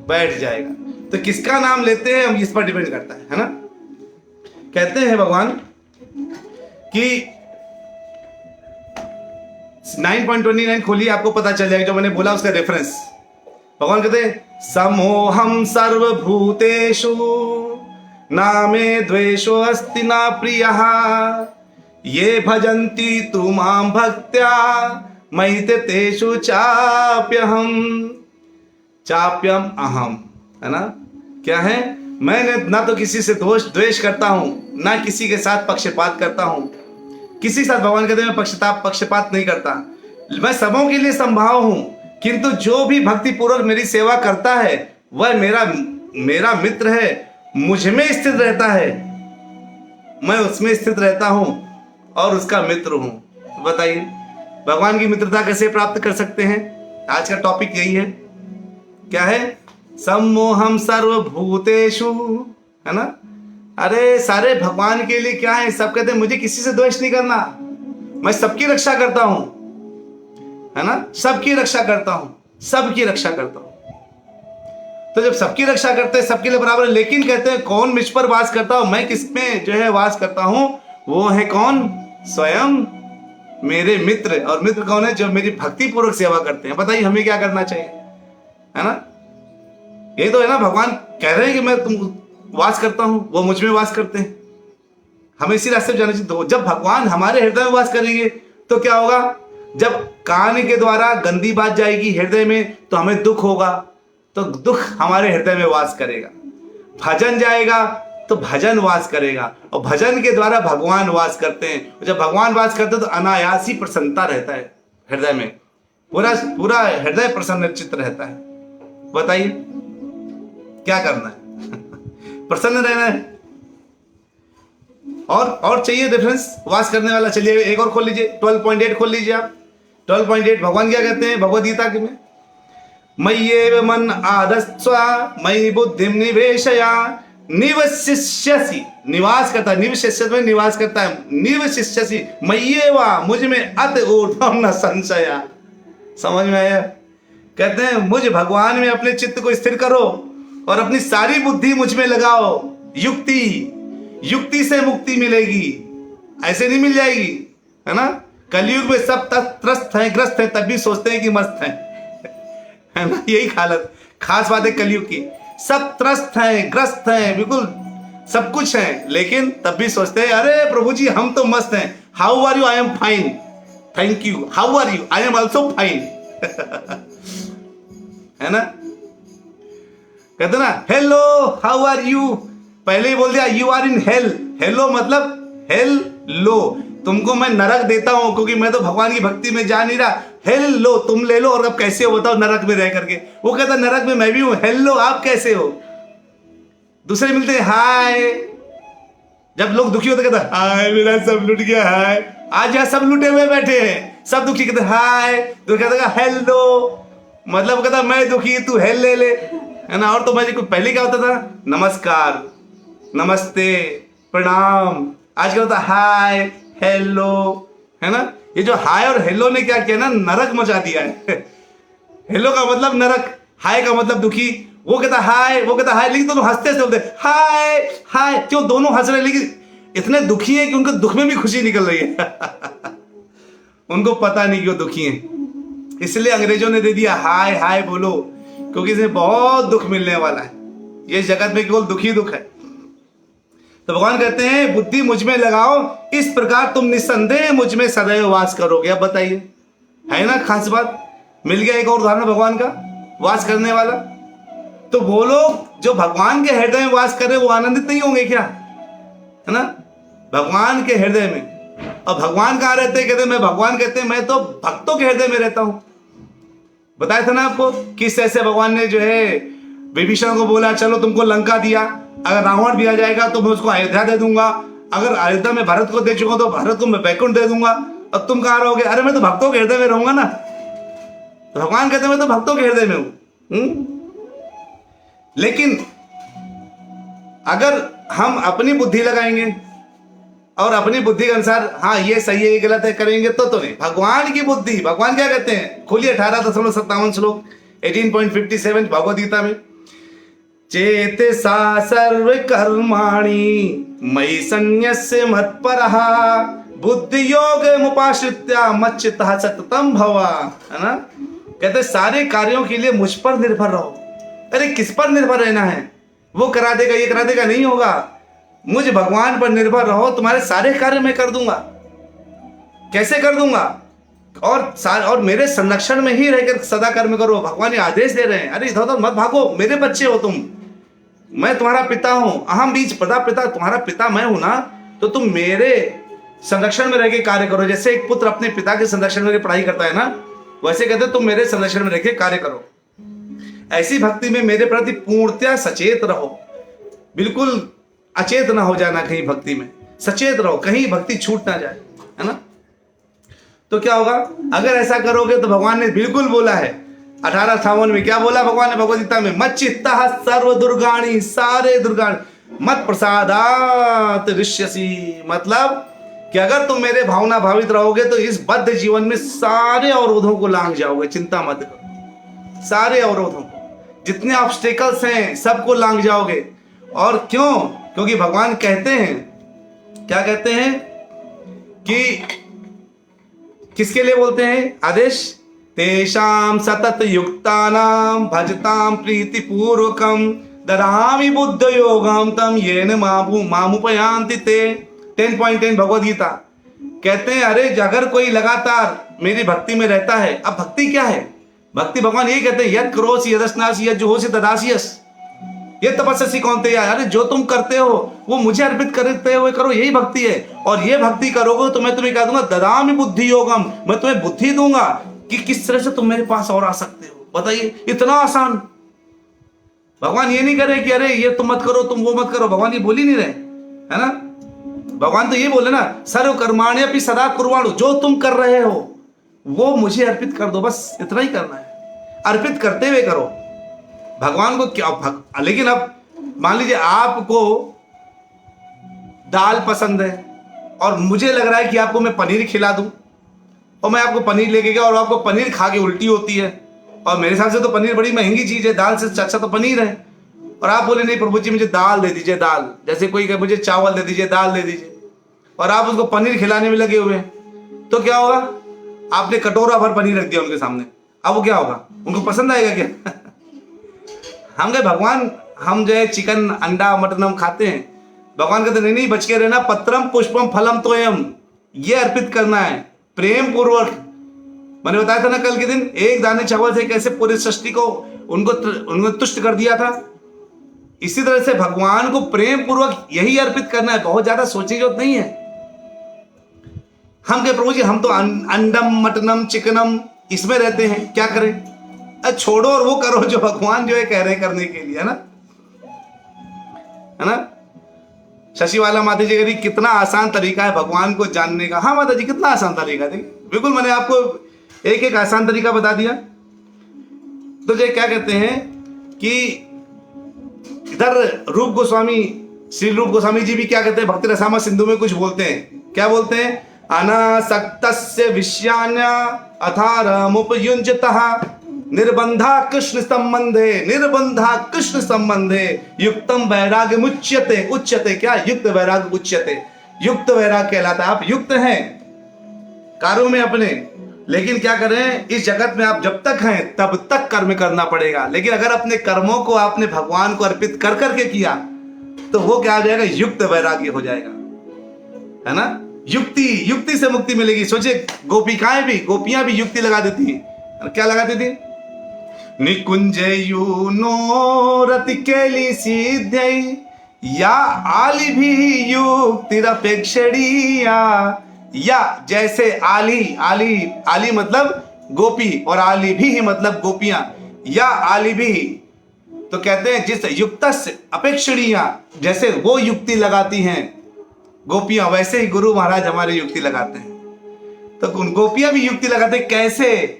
Speaker 1: बैठ जाएगा। तो किसका नाम लेते हैं हम, इस पर डिपेंड करता है ना। कहते हैं भगवान कि 9.29 खोलिए, आपको पता चल जाएगा जो मैंने बोला उसका रेफरेंस। भगवान कहते हैं समोहम सर्वभूतेषु नामे द्वेषो अस्ति ना प्रियः ये भजन्ति तु मां भक्त्या मयि तेषु चाप्यम अहम, है ना। क्या है, मैंने ना तो किसी से द्वेष करता हूं, ना किसी के साथ पक्षपात करता हूं। किसी के साथ भगवान कहते हैं मैं पक्षपात नहीं करता, मैं सबों के लिए संभाव हूं, किंतु जो भी भक्ति पूर्वक मेरी सेवा करता है वह मेरा मित्र है, मुझ में स्थित रहता है, मैं उसमें स्थित रहता हूं और उसका मित्र हूं। बताइए भगवान की मित्रता कैसे प्राप्त कर सकते हैं। आज का टॉपिक यही है। क्या है, सम्मोहम सर्वभूतेषु, है ना। अरे सारे भगवान के लिए क्या है, सब कहते हैं मुझे किसी से द्वेष नहीं करना, मैं सबकी रक्षा करता हूं, है ना, सबकी रक्षा करता हूं, सबकी रक्षा करता हूं। तो जब सबकी रक्षा करते हैं, सबके लिए बराबर है, लेकिन कहते हैं कौन मुझ पर वास करता हूं, मैं किसमें जो है वास करता हूं, वो है कौन, स्वयं मेरे मित्र। और मित्र कौन है, जो मेरी भक्ति पूर्वक सेवा करते हैं। बताइए हमें क्या करना चाहिए, है ना। ये तो है ना, भगवान कह रहे हैं कि मैं तुम वास करता हूं, वो मुझ में वास करते हैं, हमें इसी रास्ते पे जाना चाहिए। तो जब भगवान हमारे हृदय में वास करेंगे तो क्या होगा, जब कान के द्वारा गंदी बात जाएगी हृदय में तो हमें दुख होगा, तो दुख हमारे हृदय में वास करेगा। भजन जाएगा तो भजन वास करेगा, और भजन के द्वारा भगवान वास करते हैं। जब भगवान वास करते हैं तो अनायास ही प्रसन्नता रहता है हृदय में, पूरा हृदय प्रसन्न चित्त रहता है। बताइए क्या करना है, प्रसन्न रहना है। और चाहिए रेफरेंस वास करने वाला। चलिए एक और खोल लीजिए, 12.8 खोल लीजिए आप। 12.8 भगवान क्या कहते हैं भगवद गीता के में, मय्येव मन आदस्व मयि बुद्धिम निवेशया निवसिष्यसि, निवास करता है, निवसिष्यसि में निवास करता है, निवसिष्यसि मय्येव, मुझ में अत ऊर्ध्वं न संशया। समझ में आया। कहते हैं मुझ भगवान में अपने चित्त को स्थिर करो और अपनी सारी बुद्धि मुझ में लगाओ। युक्ति से मुक्ति मिलेगी, ऐसे नहीं मिल जाएगी, है ना। कलयुग में सब त्रस्त हैं, ग्रस्त हैं, तब भी सोचते हैं कि मस्त हैं, है ना। यही हालत, खास बात है कलयुग की। सब त्रस्त हैं, ग्रस्त हैं, बिल्कुल सब कुछ है, लेकिन तब भी सोचते हैं अरे प्रभु जी हम तो मस्त हैं। How are you, I am fine, thank you. How are you, I am also fine. है ना। कहते ना हेलो हाउ आर यू, पहले ही बोल दिया you are in hell. Hello मतलब हेल लो, तुमको मैं नरक देता हूं क्योंकि मैं तो भगवान की भक्ति में जा नहीं रहा। हेल लो, तुम ले लो, और अब कैसे हो बताओ नरक में रह करके। वो कहता नरक में मैं भी हूं, हेलो आप कैसे हो। दूसरे मिलते हैं हाय, जब लोग दुखी होते कहते हाय मेरा सब लुट गया, हाय। आज यहाँ सब लुटे हुए बैठे हैं, सब दुखी, कहते हाय, तो कहते हेलो, मतलब कहता मैं दुखी तू हेल ले ले, है ना। और तो मैं पहले क्या होता था, नमस्कार, नमस्ते, प्रणाम। आज क्या होता हाय, हेलो, है ना। ये जो हाय और हेलो ने क्या किया ना, नरक मचा दिया है। हेलो का मतलब नरक, हाय का मतलब दुखी। वो कहता हाय, वो कहता हाय, लेकिन दोनों हंसते से बोलते हाय हाय, क्यों दोनों हंस रहे, लेकिन इतने दुखी हैं कि उनको दुख में भी खुशी निकल रही है। उनको पता नहीं क्यों दुखी हैं। इसलिए अंग्रेजों ने दे दिया हाय हाय बोलो, क्योंकि इसमें बहुत दुख मिलने वाला है। ये जगत में केवल दुखी दुख है। तो भगवान कहते हैं बुद्धि मुझ में लगाओ, इस प्रकार तुम निस्संदेह मुझ में सदैव वास करोगे। अब बताइए, है ना खास बात। मिल गया एक और उदाहरण भगवान का वास करने वाला। तो वो लोग जो भगवान के हृदय में वास कर रहे, वो आनंदित नहीं होंगे क्या, है ना। भगवान के हृदय में। और भगवान कहाँ रहते, कहते मैं भगवान, कहते मैं तो भक्तों के हृदय में रहता हूं। बताया था ना आपको किस ऐसे भगवान ने जो है विभीषण को बोला चलो तुमको लंका दिया, अगर रावण भी आ जाएगा तो मैं उसको अयोध्या दे दूंगा, अगर अयोध्या में भरत को दे चुका तो भरत को मैं वैकुंठ दे दूंगा, अब तुम कहाँ रहोगे। अरे मैं तो भक्तों के हृदय में रहूंगा ना। तो भगवान कहते मैं तो भक्तों के हृदय में हूं। लेकिन अगर हम अपनी बुद्धि लगाएंगे और अपनी बुद्धि के अनुसार हाँ ये सही है ये गलत है करेंगे तो नहीं। भगवान की बुद्धि, भगवान क्या कहते हैं, खोलिए 18.57 श्लोक 18.57 भगवद गीता में। चेतसा सर्व कर्माणि मयि सन्न्यस्य मत्परः बुद्धि योग मुपाश्रित्य मच्चित्तः सततं भव, है ना। कहते सारे कार्यों के लिए मुझ पर निर्भर रहो। अरे किस पर निर्भर रहना है, वो करा देगा ये करा देगा नहीं होगा। मुझ भगवान पर निर्भर रहो, तुम्हारे सारे कार्य मैं कर दूंगा। कैसे कर दूंगा, और मेरे संरक्षण में ही रहकर सदा कर्म करो। भगवान ये आदेश दे रहे हैं, अरे इधर उधर मत भागो, मेरे बच्चे हो तुम, मैं तुम्हारा पिता हूं, अहम बीज प्रदा पिता, तुम्हारा पिता मैं हूं ना, तो तुम मेरे संरक्षण में रह के कार्य करो। जैसे एक पुत्र अपने पिता के संरक्षण में पढ़ाई करता है ना, वैसे कहते तुम मेरे संरक्षण में रह के कार्य करो। ऐसी भक्ति में मेरे प्रति पूर्णतया सचेत रहो, बिल्कुल अचेत ना हो जाना कहीं भक्ति में, सचेत रहो कहीं भक्ति छूट ना जाए, है ना। तो क्या होगा अगर ऐसा करोगे, तो भगवान ने बिल्कुल बोला है 18:58 में, क्या बोला भगवान ने भगवद गीता में, मच्चित्तः सर्व दुर्गाणि, सारे दुर्गाणि मत प्रसादात ऋष्यसि। मतलब कि अगर तुम मेरे भावना भावित रहोगे तो इस बद्ध जीवन में सारे अवरोधों को लांघ जाओगे। चिंता मत करो, सारे अवरोधों को, जितने ऑब्स्टेकल्स हैं सबको लांघ जाओगे। और क्यों, क्योंकि भगवान कहते हैं, क्या कहते हैं कि किसके लिए बोलते हैं आदेश, तेषाम सतत युक्तानाम भजताम प्रीति पूर्वकम ददामि बुद्ध योगम तम येन मामुपयांति ते। 10.10 भगवद गीता। कहते हैं अरे अगर कोई लगातार मेरी भक्ति में रहता है। अब भक्ति क्या है, भक्ति भगवान ये कहते हैं यद करोसि यदस्नासि यद जुहोसि तदास्यसि ये तपस्या कौन थे यार। अरे जो तुम करते हो वो मुझे अर्पित करते हुए करो, यही भक्ति है। और ये भक्ति करोगे तो मैं तुम्हें क्या दूंगा, ददामि बुद्धि योगम, मैं तुम्हें बुद्धि दूंगा कि किस तरह से तुम मेरे पास और आ सकते हो। बताइए इतना आसान। भगवान ये नहीं करे कि अरे ये तुम मत करो तुम वो मत करो, भगवान ये बोल ही नहीं रहे, है ना। भगवान तो ये बोले ना, सर्व कर्माण्यपि सदा कुर्वाणु, जो तुम कर रहे हो वो मुझे अर्पित कर दो, बस इतना ही करना है, अर्पित करते हुए करो भगवान को। क्या लेकिन अब मान लीजिए आपको दाल पसंद है और मुझे लग रहा है कि आपको मैं पनीर खिला दूं, और मैं आपको पनीर लेके गया और आपको पनीर खा के उल्टी होती है, और मेरे हिसाब से तो पनीर बड़ी महंगी चीज है, दाल से अच्छा तो पनीर है, और आप बोले नहीं प्रभु जी मुझे दाल दे दीजिए, दाल, जैसे कोई कहे मुझे चावल दे दीजिए, दाल दे दीजिए, और आप उसको पनीर खिलाने में लगे हुए हैं, तो क्या होगा, आपने कटोरा भर पनीर रख दिया उनके सामने, अब वो क्या होगा, उनको पसंद आएगा क्या? हम कहे भगवान हम जो है चिकन अंडा मटन हम खाते हैं, भगवान कहते नहीं नहीं बच के रहना, पत्रम पुष्पम फलम तोयम, ये अर्पित करना है प्रेम पूर्वक। मैंने बताया था ना कल के दिन, एक दाने चावल से कैसे पूरी सृष्टि को उनको तुष्ट कर दिया था। इसी तरह से भगवान को प्रेम पूर्वक यही अर्पित करना है, बहुत ज्यादा सोचने की जरूरत नहीं है। हम कहे प्रभु जी हम तो अंडम मटनम चिकनम इसमें रहते हैं, क्या करें? छोड़ो और वो करो जो भगवान जो है कह रहे करने के लिए, है ना, है ना। शशिवाला माता जी कह रही कितना आसान तरीका है भगवान को जानने का। हाँ माता जी, कितना आसान तरीका है, देखिए बिल्कुल मैंने आपको एक एक आसान तरीका बता दिया। तो ये क्या कहते हैं कि इधर रूप गोस्वामी, श्री रूप गोस्वामी जी भी क्या कहते हैं, भक्ति रसामृत सिंधु में कुछ बोलते हैं। क्या बोलते हैं? अनासक्तस्य विषयान्य अथारमुपयुञ्जतः निर्बंधा कृष्ण संबंधे, निर्बंधा कृष्ण संबंधे युक्तम वैराग्य मुच्यते। उच्यते क्या? युक्त वैराग्य उच्यते। युक्त वैराग्य कहलाता है। आप युक्त हैं कार्यों में अपने, लेकिन क्या करें, इस जगत में आप जब तक हैं तब तक कर्म करना पड़ेगा। लेकिन अगर अपने कर्मों को आपने भगवान को अर्पित कर करके किया तो वो क्या हो जाएगा? युक्त वैराग्य हो जाएगा, है ना। युक्ति से मुक्ति मिलेगी। सोचिए गोपिकाएं भी, गोपियां भी युक्ति लगा देती हैं। क्या लगाती थी? निकुंजयूनो रति केली सिद्धै या आली भी युक्तिरपेक्षणीया। या जैसे आली मतलब गोपी और आली भी मतलब गोपियां। या आली भी तो कहते हैं जिस युक्तस्य अपेक्षणीया, जैसे वो युक्ति लगाती हैं गोपियां, वैसे ही गुरु महाराज हमारे युक्ति लगाते हैं। तो गोपियां भी युक्ति लगाते हैं। कैसे?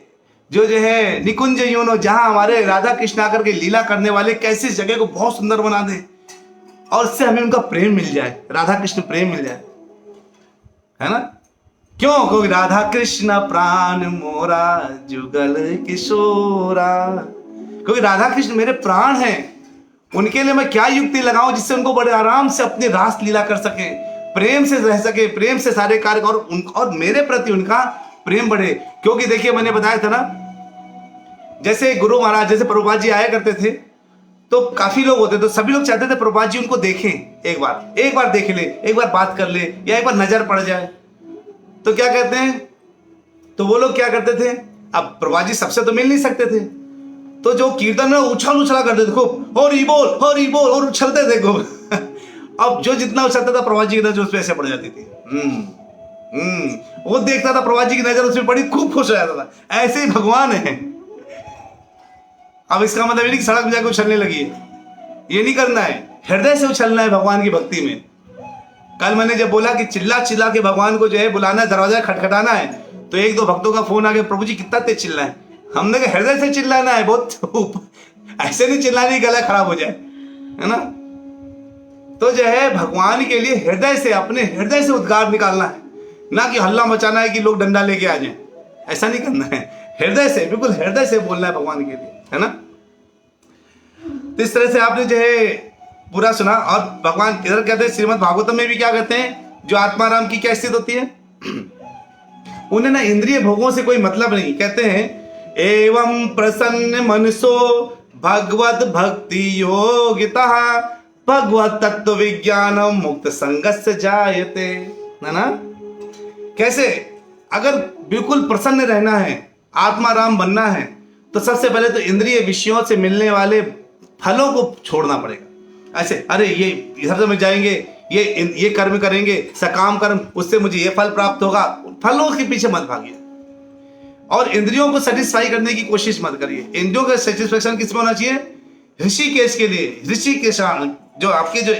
Speaker 1: जो है निकुंज यूनो, जहां हमारे राधा कृष्ण आकर के लीला करने वाले कैसे इस जगह को बहुत सुंदर बना दें और उससे हमें उनका प्रेम मिल जाए, राधा कृष्ण प्रेम मिल जाए, है ना। क्यों? क्योंकि राधा कृष्ण प्राण मोरा जुगल किशोरा। क्योंकि राधा कृष्ण मेरे प्राण हैं, उनके लिए मैं क्या युक्ति लगाऊं जिससे उनको बड़े आराम से अपनी रास लीला कर सके, प्रेम से रह सके, प्रेम से सारे कार्य और मेरे प्रति उनका प्रेम बढ़े। क्योंकि देखिए मैंने बताया था ना, जैसे गुरु महाराज, जैसे प्रभुपाद जी आया करते थे तो काफी लोग होते थे, तो सभी लोग चाहते थे प्रभुपाद जी उनको देखें, एक बार देख ले, एक बार बात कर ले, या एक बार नजर पड़ जाए। तो क्या कहते हैं, तो वो लोग क्या करते थे, अब प्रभुपाद जी सबसे तो मिल नहीं सकते थे, तो जो कीर्तन में उछला करते थे खूब, हरि बोल और उछलते थे खूब। अब जो जितना उछलता था प्रभुपाद जी की नजर उस पर ऐसे पड़ जाती थी। वो देखता था प्रभुपाद जी की नजर उसमें पड़ी, खूब खुश हो जाता था। ऐसे ही भगवान है। अब इसका मतलब ये नहीं कि सड़क में जाकर उछलने लगी है, ये नहीं करना है, हृदय से उछलना है भगवान की भक्ति में। कल मैंने जब बोला कि चिल्ला चिल्ला के भगवान को जो है बुलाना है, दरवाजा खटखटाना है, तो एक दो भक्तों का फोन आ गया, प्रभु जी कितना तेज चिल्ला है। हमने कहा हृदय से चिल्लाना है, बहुत ऐसे नहीं चिल्लाने, गला खराब हो जाए, है ना। तो जो है भगवान के लिए हृदय से, अपने हृदय से उद्गार निकालना है, ना कि हल्ला मचाना है कि लोग डंडा लेके आ जाएं। ऐसा नहीं करना है, हृदय से, बिल्कुल हृदय से बोलना है भगवान के लिए, है ना। तो इस तरह से आपने जो है पूरा सुना। और भगवान इधर कहते हैं श्रीमद् भागवतम में भी क्या कहते हैं, जो आत्माराम की क्या स्थिति होती है, उन्हें ना इंद्रिय भोगों से कोई मतलब नहीं। कहते हैं एवं प्रसन्न मनसो भगवत भक्ति योगिता भगवत तत्व विज्ञानम मुक्त संगस्य जायते, है ना। कैसे? अगर बिल्कुल प्रसन्न रहना है, आत्माराम बनना है, तो सबसे पहले तो इंद्रिय विषयों से मिलने वाले फलों को छोड़ना पड़ेगा। ऐसे अरे ये इधर से मिल जाएंगे, ये कर्म करेंगे, सकाम कर्म, उससे मुझे ये फल प्राप्त होगा, फलों के पीछे मत भागिए। और इंद्रियों को सेटिस्फाई करने की कोशिश मत करिए। इंद्रियों का सेटिस्फेक्शन किस में होना चाहिए? ऋषिकेश के लिए। ऋषिकेश जो आपके जो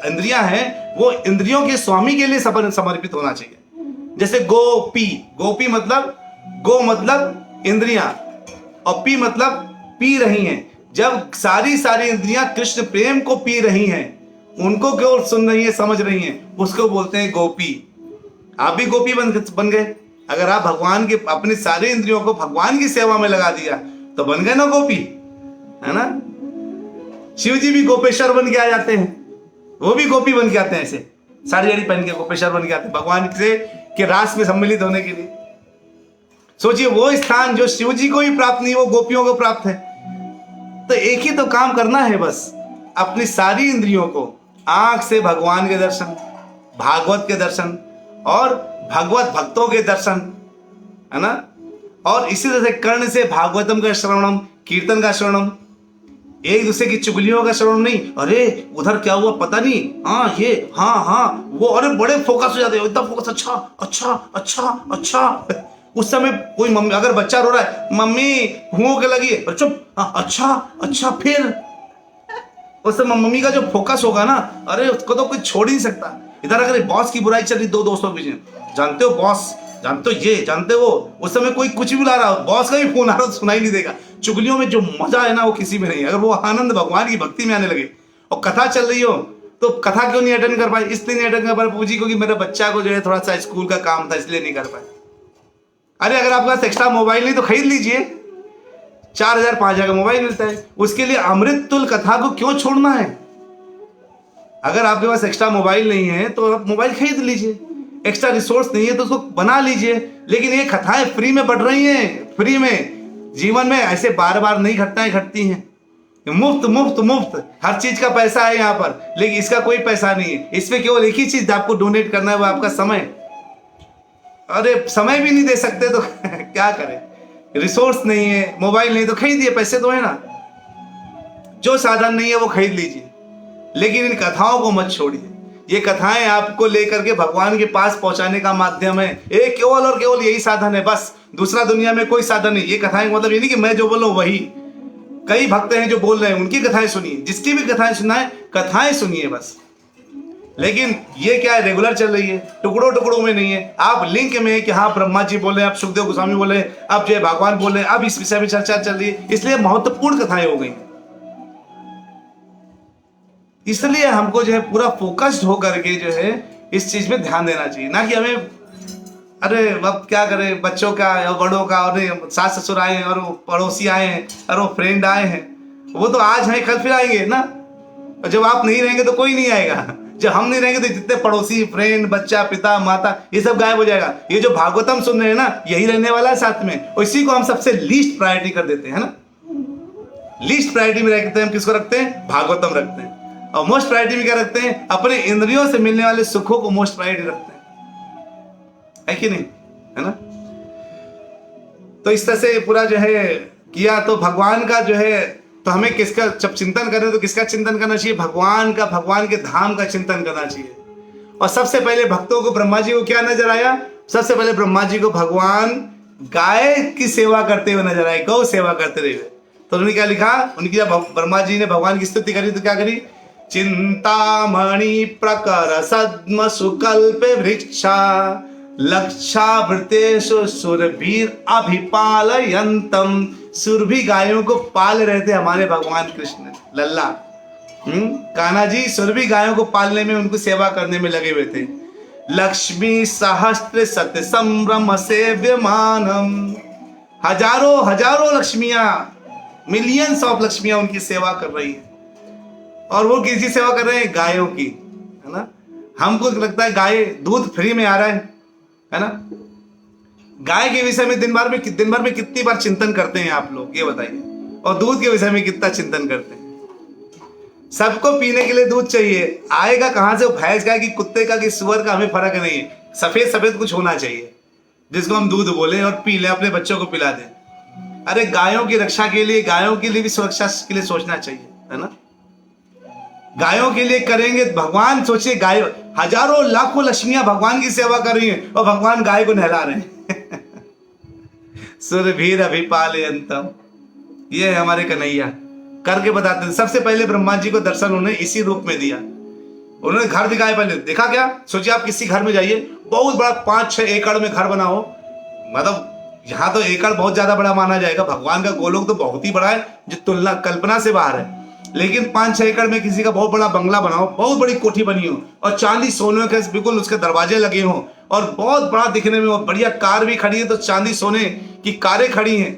Speaker 1: इंद्रियां हैं वो इंद्रियों के स्वामी के लिए समर्पित होना चाहिए। जैसे गोपी मतलब गो मतलब इंद्रियां, और पी मतलब पी रही हैं। जब सारी इंद्रियां कृष्ण प्रेम को पी रही हैं, उनको केवल सुन रही हैं, समझ रही हैं, उसको बोलते हैं गोपी। आप भी गोपी बन गए। अगर आप भगवान के अपने सारे इंद्रियों को भगवान की सेवा में लगा दिया तो बन गए ना गोपी, है ना। शिव जी भी गोपेश्वर बन के आ जाते हैं, वो भी गोपी बन के आते हैं, ऐसे साड़ी पहन के गोपेश्वर बन के आते हैं भगवान से के रास में सम्मिलित होने के लिए। सोचिए वो स्थान जो शिव जी को भी प्राप्त नहीं, वो गोपियों को प्राप्त है। तो एक ही तो काम करना है बस, अपनी सारी इंद्रियों को, आंख से भगवान के दर्शन, भागवत के दर्शन और भगवत भक्तों के दर्शन, है ना। और इसी तरह से कर्ण से भागवतम का श्रवणम, कीर्तन का श्रवणम, एक दूसरे की चुगलियों का श्रवण नहीं। अरे उधर क्या हुआ पता नहीं, हाँ ये हाँ वो, अरे बड़े फोकस हो जाते हैं एकदम फोकस। अच्छा अच्छा अच्छा अच्छा। उस समय कोई मम्मी, अगर बच्चा रो रहा है, मम्मी हुओं के लगी है, चुप, हाँ अच्छा अच्छा, फिर उस समय मम्मी का जो फोकस होगा ना, अरे उसको तो कोई छोड़ ही नहीं सकता। इधर अगर बॉस की बुराई चल रही दो दोस्तों के बीच में, जानते हो बॉस, जानते हो ये, जानते हो, उस समय कोई कुछ भी बुला रहा हो, बॉस का भी फोन आ रहा हो सुनाई नहीं देगा। चुगलियों में जो मजा है ना वो किसी में नहीं है। अगर वो आनंद भगवान की भक्ति में आने लगे और कथा चल रही हो तो कथा क्यों नहीं अटेंड कर पाए, इसलिए नहीं अटेंड कर पाए पूजी क्योंकि मेरे बच्चा को जो है थोड़ा सा स्कूल का काम था इसलिए नहीं कर पाए। अरे अगर आपके पास एक्स्ट्रा मोबाइल नहीं तो खरीद लीजिए, 4,000 5,000 का मोबाइल मिलता है, उसके लिए अमृत तुल्य कथा को क्यों छोड़ना है। अगर आपके पास एक्स्ट्रा मोबाइल नहीं है तो आप मोबाइल खरीद लीजिए, एक्स्ट्रा रिसोर्स नहीं है तो उसको बना लीजिए। लेकिन ये कथाएं फ्री में बढ़ रही हैं, फ्री में। जीवन में ऐसे बार बार नहीं घटनाएं घटती हैं, मुफ्त मुफ्त मुफ्त, हर चीज का पैसा है यहाँ पर, लेकिन इसका कोई पैसा नहीं है। इसमें केवल एक ही चीज आपको डोनेट करना है, वो आपका समय। अरे समय भी नहीं दे सकते तो क्या करें, रिसोर्स नहीं है, मोबाइल नहीं तो खरीदिए, पैसे तो है ना। जो साधन नहीं है वो खरीद लीजिए, लेकिन इन कथाओं को मत छोड़िए। ये कथाएं आपको लेकर के भगवान के पास पहुंचाने का माध्यम है, एक केवल और केवल यही साधन है, बस दूसरा दुनिया में कोई साधन नहीं। ये कथाएं मतलब ये नहीं कि मैं जो बोल रहा हूं वही, कई भक्त हैं जो बोल रहे हैं उनकी कथाएं सुनिए, जिसकी भी कथाएं सुनाए कथाएं सुनिए बस। लेकिन ये क्या है, रेगुलर चल रही है, टुकड़ों टुकड़ों में नहीं है। आप लिंक में है कि हाँ ब्रह्मा जी बोले, आप सुखदेव गोस्वामी बोले, अब जय भगवान बोले, अब इस विषय में चर्चा चल रही है, इसलिए महत्वपूर्ण कथाएं हो गई। इसलिए हमको जो है पूरा फोकस्ड होकर के जो है इस चीज में ध्यान देना चाहिए, ना कि हमें अरे अब क्या करें, बच्चों का या बड़ों का, और सास ससुर आए हैं और वो पड़ोसी आए हैं और वो फ्रेंड आए हैं, वो तो आज हैं कल फिर आएंगे ना। और जब आप नहीं रहेंगे तो कोई नहीं आएगा, जब हम नहीं रहेंगे तो जितने पड़ोसी, फ्रेंड, बच्चा, पिता, माता, ये सब गायब हो जाएगा। ये जो भागवतम सुन रहे हैं ना, यही रहने वाला है साथ में, और इसी को हम सबसे लीस्ट प्रायोरिटी कर देते हैं ना। लीस्ट प्रायोरिटी में रखते हैं हम किसको रखते हैं, भागवतम रखते हैं। और मोस्ट प्रायोरिटी में क्या रखते हैं, अपने इंद्रियों से मिलने वाले सुखों को मोस्ट प्रायोरिटी रखते हैं, है कि नहीं, है ना। तो इस तरह से पूरा जो है किया, तो भगवान का जो है, तो हमें किसका जब चिंतन करें तो किसका चिंतन करना चाहिए, भगवान का, भगवान के धाम का चिंतन करना चाहिए। और सबसे पहले भक्तों को ब्रह्मा जी को क्या नजर आया, सबसे पहले ब्रह्मा जी को भगवान गाय की सेवा करते हुए नजर आए, गौ सेवा करते हुए। तो उन्होंने क्या लिखा, उनकी जब ब्रह्मा जी ने भगवान की स्तुति करी तो क्या करी, चिंतामणि प्रकर सद्म सुकल्प वृक्षा लक्षावृतेषु सुरभीर अभिपालयन्तम। सुरभि गायों को पाल रहे थे हमारे भगवान कृष्ण लल्ला, कान्हा जी सुरभि गायों को पालने में, उनको सेवा करने में लगे हुए थे। लक्ष्मी सहस्त्र सत्य संभ्रम सेव्यमानम, हजारों हजारों लक्ष्मियां, मिलियंस ऑफ लक्ष्मियां उनकी सेवा कर रही है। और वो किसी सेवा कर रहे हैं, गायों की, है ना। हमको लगता है गाय दूध फ्री में आ रहा है ना। गाय के विषय में दिन भर में कितनी बार चिंतन करते हैं आप लोग, ये बताइए। और दूध के विषय में कितना चिंतन करते हैं। सबको पीने के लिए दूध चाहिए, आएगा कहां से, भैंस का कि कुत्ते का कि सुअर का, हमें फर्क नहीं है। सफेद सफेद कुछ होना चाहिए जिसको हम दूध बोले और पी ले, अपने बच्चों को पिला दें। अरे गायों की रक्षा के लिए, गायों के लिए भी सुरक्षा के लिए सोचना चाहिए, है ना। गायों के लिए करेंगे भगवान, सोचिए गायों, हजारों लाखों लक्ष्मियां भगवान की सेवा कर रही हैं और भगवान गाय को नहला रहे हैं। सुरभीर अभिपालयन्तम, ये है हमारे कन्हैया, करके बताते हैं। सबसे पहले ब्रह्मा जी को दर्शन उन्हें इसी रूप में दिया, उन्होंने घर दिखाया। पहले देखा क्या, सोचिए आप किसी घर में जाइए, बहुत बड़ा 5-6 एकड़ में घर बना हो, मतलब यहाँ तो एकड़ बहुत ज्यादा बड़ा माना जाएगा, भगवान का गोलोक तो बहुत ही बड़ा है जो तुलना कल्पना से बाहर है। लेकिन 5-6 एकड़ में किसी का बहुत बड़ा बंगला बनाओ, बहुत बड़ी कोठी बनी हो और चांदी सोने के बिल्कुल उसके दरवाजे लगे हों और बहुत बड़ा दिखने में, और बढ़िया कार भी खड़ी है, तो चांदी सोने की कारें खड़ी हैं,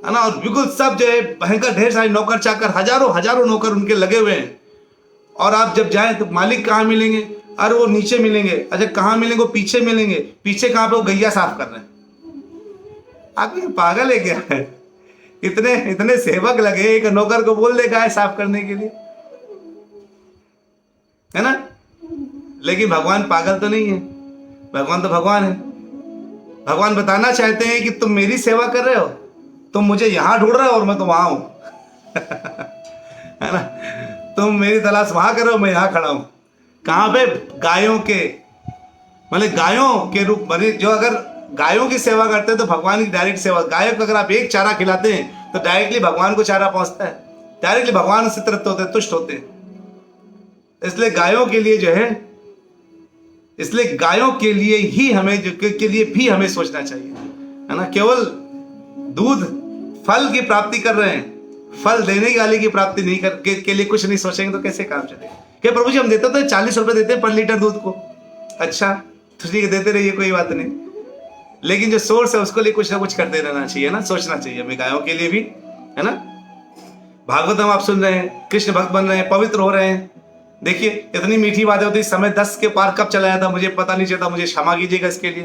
Speaker 1: है ना। और बिल्कुल सब जो है भयंकर ढेर सारे नौकर चाकर, हजारों हजारों नौकर उनके लगे हुए हैं। और आप जब जाएं तो मालिक कहाँ मिलेंगे, अरे वो नीचे मिलेंगे। अच्छा कहाँ मिलेंगे, वो पीछे मिलेंगे। पीछे कहाँ पे, वो गैया साफ कर रहे हैं। आप पागल है क्या, इतने इतने सेवक लगे, एक नौकर को बोल दे गाय साफ करने के लिए, है ना। लेकिन भगवान पागल तो नहीं है, भगवान तो भगवान है। भगवान बताना चाहते हैं कि तुम मेरी सेवा कर रहे हो, तुम मुझे यहां ढूंढ रहे हो और मैं तो वहां हूं, है ना। तुम मेरी तलाश वहां कर रहे हो, मैं यहां खड़ा हूं। कहां पे, गायों के, मतलब गायों के रूप में। जो अगर गायों की सेवा करते हैं तो भगवान की डायरेक्ट सेवा। गायों को अगर आप एक चारा खिलाते हैं तो डायरेक्टली भगवान को चारा पहुंचता है। डायरेक्टली भगवान से तृप्त होते हैं, तुष्ट होते हैं। इसलिए गायों के लिए जो है, इसलिए गायों के लिए ही हमें के लिए भी हमें सोचना चाहिए, है ना। केवल दूध फल की प्राप्ति कर रहे हैं, फल देने वाले की प्राप्ति नहीं के लिए कुछ नहीं सोचेंगे तो कैसे काम चलेगा। क्या प्रभु जी हम देते तो 40 रुपए देते हैं पर लीटर दूध को, अच्छा तो ठीक है देते रहिए, कोई बात नहीं, लेकिन जो सोर्स है उसको लिए कुछ ना कुछ करते रहना चाहिए ना, सोचना चाहिए हमें गायों के लिए भी, है ना। भागवतम आप सुन रहे हैं, कृष्ण भक्त बन रहे हैं, पवित्र हो रहे हैं। देखिए इतनी मीठी बातें होती, समय 10 के पार कब चला जाता मुझे पता नहीं चलता, मुझे क्षमा कीजिएगा इसके लिए।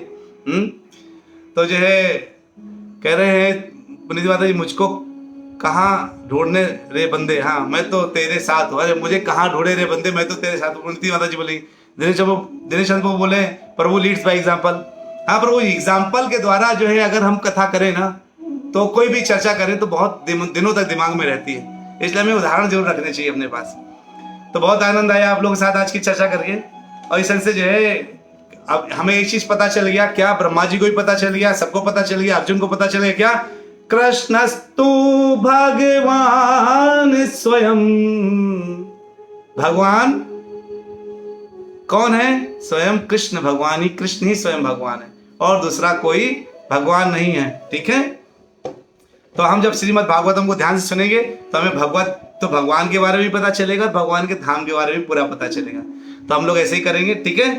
Speaker 1: तो जो है कह रहे हैं पुनीत माता जी, मुझको कहाँ ढूंढने रे बंदे, हाँ मैं तो तेरे साथ हूँ। अरे मुझे कहाँ ढूंढे रे बंदे, मैं तो तेरे साथ हूँ। पुनीत माता जी बोली, दिनेश चंद्र को बोले प्रभु लीड्स बाय एग्जाम्पल। हाँ प्रभु एग्जाम्पल के द्वारा जो है अगर हम कथा करें ना, तो कोई भी चर्चा करें तो बहुत दिनों तक दिमाग में रहती है, इसलिए हमें उदाहरण जरूर रखने चाहिए अपने पास। तो बहुत आनंद आया आप लोगों के साथ आज की चर्चा करके, और इस से जो है अब हमें एक चीज पता चल गया, क्या ब्रह्मा जी को भी पता चल गया, सबको पता चल गया, अर्जुन को पता चल गया, क्या कृष्णस्तु भगवान स्वयं। भगवान कौन है? स्वयं कृष्ण भगवान ही, कृष्ण ही स्वयं भगवान है और दूसरा कोई भगवान नहीं है, ठीक है। तो हम जब श्रीमद् भागवतम को ध्यान से सुनेंगे तो हमें भगवान के बारे में भी पता चलेगा, भगवान के धाम के बारे में पूरा पता चलेगा। तो हम लोग ऐसे ही करेंगे, ठीक है।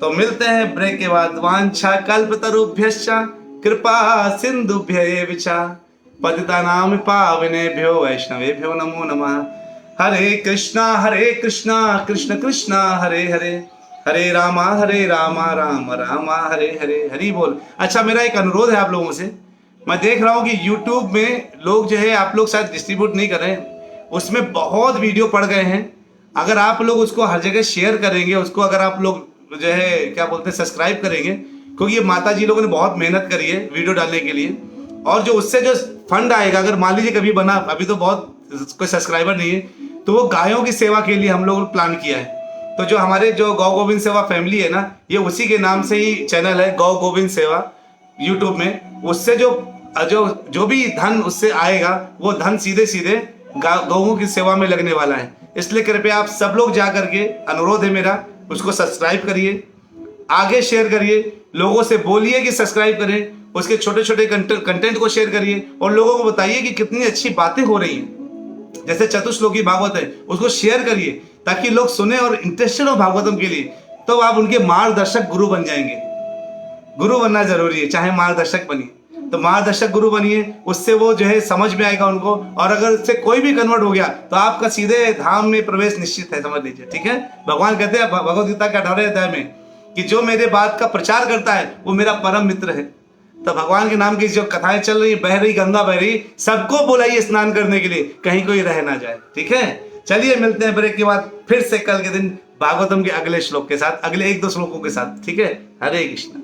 Speaker 1: तो मिलते हैं ब्रेक के बाद। वांछा कल्पतरुभ्यश्च कृपा सिंधुभ्यैव च पतितानां पावनेभ्यो वैष्णवेभ्यो नमो नमः। हरे कृष्णा कृष्ण कृष्णा हरे हरे, हरे रामा राम राम हरे हरे, हरि बोल। अच्छा मेरा एक अनुरोध है आप लोगों से, मैं देख रहा हूँ कि YouTube में लोग जो है आप लोग शायद डिस्ट्रीब्यूट नहीं कर रहे हैं, उसमें बहुत वीडियो पड़ गए हैं। अगर आप लोग उसको हर जगह शेयर करेंगे, उसको अगर आप लोग जो है क्या बोलते हैं सब्सक्राइब करेंगे, क्योंकि ये माता जी लोगों ने बहुत मेहनत करी है वीडियो डालने के लिए, और जो उससे जो फंड आएगा, अगर मान लीजिए कभी बना, अभी तो बहुत कोई सब्सक्राइबर नहीं है, तो वो गायों की सेवा के लिए हम लोगों ने प्लान किया है। तो जो हमारे जो गौ गोविंद सेवा फैमिली है ना, ये उसी के नाम से ही चैनल है गौ गोविंद सेवा यूट्यूब में। उससे जो भी धन उससे आएगा वो धन सीधे गौओं की सेवा में लगने वाला है। इसलिए कृपया आप सब लोग जा करके, अनुरोध है मेरा, उसको सब्सक्राइब करिए, आगे शेयर करिए, लोगों से बोलिए कि सब्सक्राइब करें, उसके छोटे छोटे कंटेंट को शेयर करिए और लोगों को बताइए कि कितनी अच्छी बातें हो रही हैं। जैसे चतुश्लोकी भागवत है, उसको शेयर करिए ताकि लोग सुने और इंटरेस्टेड हो भागवतम के लिए, तो आप उनके मार्गदर्शक गुरु बन जाएंगे। गुरु बनना जरूरी है, चाहे मार्गदर्शक बनिए, तो मार्गदर्शक गुरु बनिए, उससे वो जो है समझ में आएगा उनको, और अगर उससे कोई भी कन्वर्ट हो गया तो आपका सीधे धाम में प्रवेश निश्चित है, समझ लीजिए, ठीक है। भगवान कहते हैं भगवद गीता के 18वें अध्याय में कि जो मेरे बात का प्रचार करता है वो मेरा परम मित्र है। तो भगवान के नाम की जो कथाएं चल रही, बह रही गंगा बह रही, सबको बुलाइए स्नान करने के लिए, कहीं कोई रह ना जाए, ठीक है। चलिए मिलते हैं ब्रेक के बाद फिर से कल के दिन भागवतम के अगले श्लोक के साथ, अगले 1-2 श्लोकों के साथ, ठीक है। हरे कृष्ण।